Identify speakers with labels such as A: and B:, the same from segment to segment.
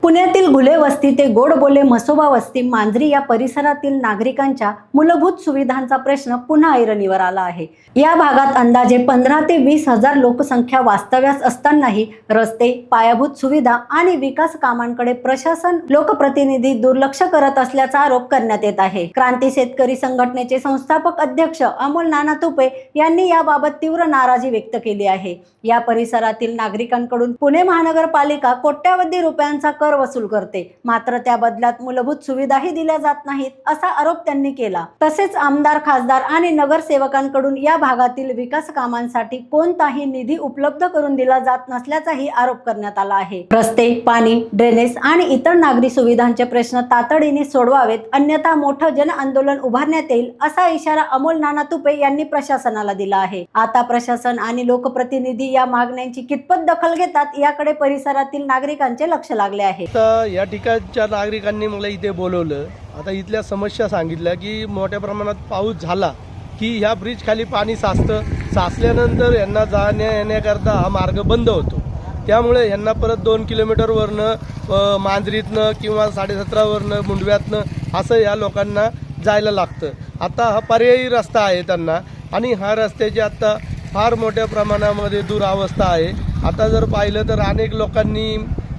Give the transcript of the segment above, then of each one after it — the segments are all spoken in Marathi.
A: पुण्यातील घुले वस्ती ते गोडबोले मसोबा वस्ती मांजरी या परिसरातील नागरिकांच्या मूलभूत सुविधांचा प्रश्न पुन्हा ऐरणीवर आला आहे। या भागात अंदाजे 15 ते 20 हजार लोकसंख्या वास्तव्यास असतानाही रस्ते, पायाभूत सुविधा आणि विकास कामांकडे प्रशासन, लोकप्रतिनिधी दुर्लक्ष करत असल्याचा आरोप करण्यात येत आहे। क्रांती शेतकरी संघटनेचे संस्थापक अध्यक्ष अमोल नाना तुपे यांनी याबाबत तीव्र नाराजी व्यक्त केली आहे। या परिसरातील नागरिकांकडून पुणे महानगरपालिका कोट्यावधी रुपयांचा कर वसूल करते, मात्र त्या बदल्यात मूलभूत सुविधाही दिल्या जात नाहीत असा आरोप त्यांनी केला। तसेच आमदार, खासदार आणि नगरसेवकांकडून या भागातील विकास कामांसाठी कोणताही निधी उपलब्ध करून दिला जात नसल्याचाही आरोप करण्यात आला आहे। रस्ते, पाणी, ड्रेनेज आणि इतर नागरी सुविधांचे प्रश्न तातडीने सोडवावेत, अन्यथा मोठं जन आंदोलन उभारण्यात येईल असा इशारा अमोल नाना तुपे यांनी प्रशासनाला दिला आहे। आता प्रशासन आणि लोकप्रतिनिधी या मागण्यांची कितपत दखल घेतात याकडे परिसरातील नागरिकांचे लक्ष लागले आहे।
B: या ठिकाणच्या नागरिकांनी मला इथे बोलवलं। आता इथल्या समस्या सांगितल्या की मोठ्या प्रमाणात पाऊस झाला की ह्या ब्रिज खाली पाणी साचल्यानंतर यांना जाण्या येण्याकरता हा मार्ग बंद होतो। त्यामुळे यांना परत 2 किलोमीटरवरनं मांजरीतनं किंवा 17.5 वरनं मुंडव्यातनं असं या लोकांना जायला लागतं। आता हा पर्यायी रस्ता आहे त्यांना, आणि ह्या रस्त्याची आता फार मोठ्या प्रमाणामध्ये दुरावस्था आहे। आता जर पाहिलं तर अनेक लोकांनी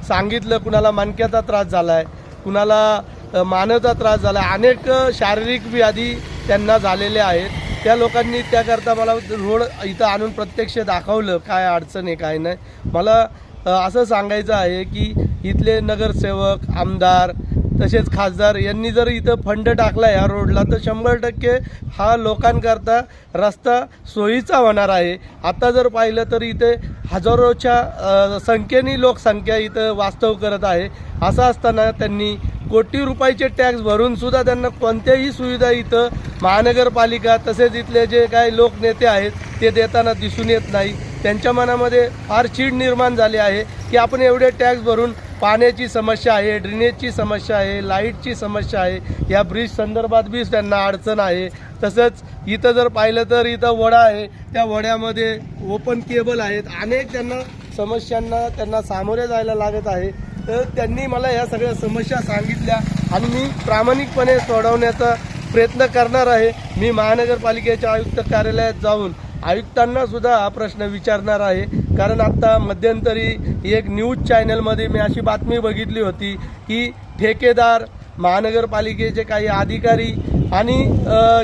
B: सांगितलं, कुणाला मणक्याचा त्रास झाला आहे, कुणाला मानेचा त्रास झाला आहे, अनेक शारीरिक व्याधी त्यांना झालेल्या आहेत। त्या लोकांनी त्याकरता मला रोड इथं आणून प्रत्यक्ष दाखवलं काय अडचण आहे काय नाही। मला असं सांगायचं आहे की इथले नगरसेवक, आमदार तसेच खासदार यांनी जर इथं फंड टाकला या रोडला तर 100% हा लोकांकरता रस्ता सोयीचा होणार आहे। आता जर पाहिलं तर इथे हजारोच्या संख्येने लोकसंख्या इथं वास्तव करत आहे। असं असताना त्यांनी कोटी रुपयाचे टॅक्स भरून सुद्धा त्यांना कोणत्याही सुविधा इथं महानगरपालिका तसेच इथले जे काही लोकनेते आहेत ते देताना दिसून येत नाही। त्यांच्या मनामध्ये फार चीड निर्माण झाली आहे की आपण एवढे टॅक्स भरून पाण्याची समस्या आहे, ड्रेनेजची समस्या आहे, लाईटची समस्या आहे, या ब्रिज संदर्भात बी त्यांना अडचण आहे। तसंच इथं जर पाहिलं तर इथं वडा आहे, त्या वड्यामध्ये ओपन केबल आहेत, अनेक त्यांना समस्यांना त्यांना सामोरे जायला लागत आहे। तर त्यांनी मला या सगळ्या समस्या सांगितल्या आणि मी प्रामाणिकपणे सोडवण्याचा प्रयत्न करणार आहे। मी महानगरपालिकेच्या आयुक्त कार्यालयात जाऊन आयुक्तांना सुद्धा हा प्रश्न विचारणार आहे। कारण आता मध्यंतरी एक न्यूज चॅनलमध्ये मी अशी बातमी बघितली होती की ठेकेदार, महानगरपालिकेचे काही अधिकारी आणि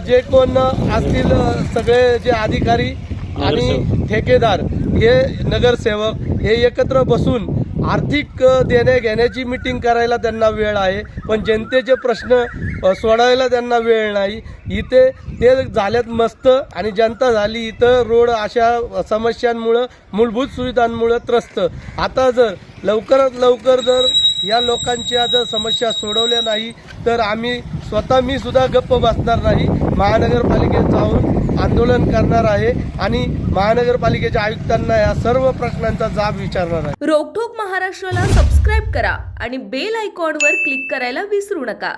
B: जे कोण असतील सगळे जे अधिकारी आणि ठेकेदार हे नगरसेवक हे एकत्र बसून आर्थिक देणे घेण्याची मीटिंग करायला त्यांना वेळ आहे, पण जनतेचे प्रश्न सोडवायला त्यांना वेळ नाही। इथे ते झाल्यात मस्त आणि जनता झाली इथं रोड अशा समस्यांमुळं, मूलभूत सुविधांमुळं त्रस्त। आता जर लवकरात लवकर जर या लोकांच्या जर समस्या सोडवल्या नाही तर मी सुद्धा गप्प बसणार नाही। महानगरपालिकेत जाऊन आंदोलन करणार आहे आणि महानगरपालिकेच्या आयुक्तांना या सर्व प्रश्नांचा जाब विचारणार आहे।
C: रोकठोक महाराष्ट्राला सबस्क्राईब करा आणि बेल आयकॉनवर क्लिक करायला विसरू नका।